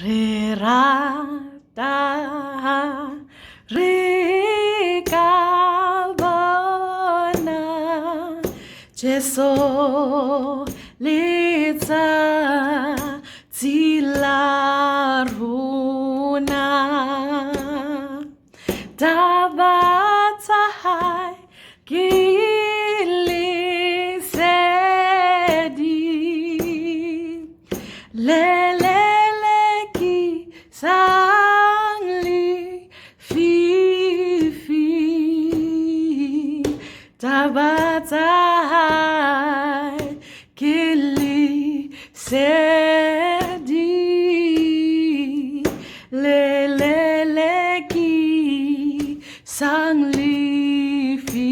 Re ra da re ka ba na Jesu le tsa tsila runa taba tsa hai ki le sedi ki sang li fi tabatai kili sedi ki sang li fi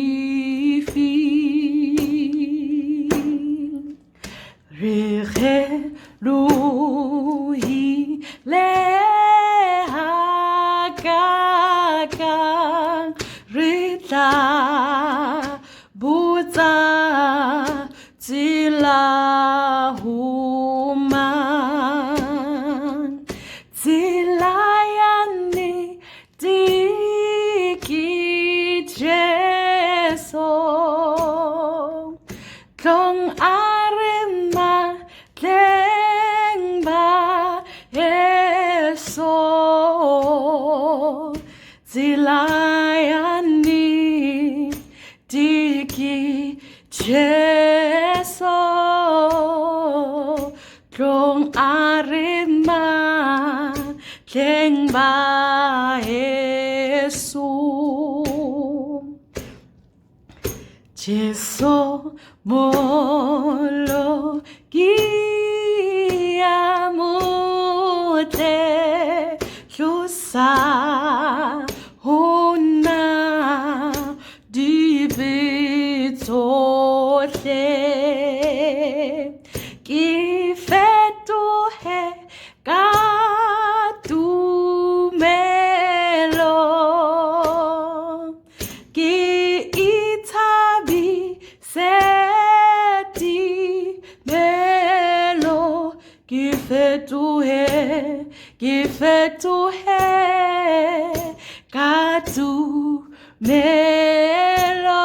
re lui le ka rita buta tila human tila yani diki jeso kong arima eso zilayani diki jeso trong arima lengba eso jeso molo te lusa hona di bitote ki fetu he ka tu melo ki itabi seti melo ki fetu he ka tu melo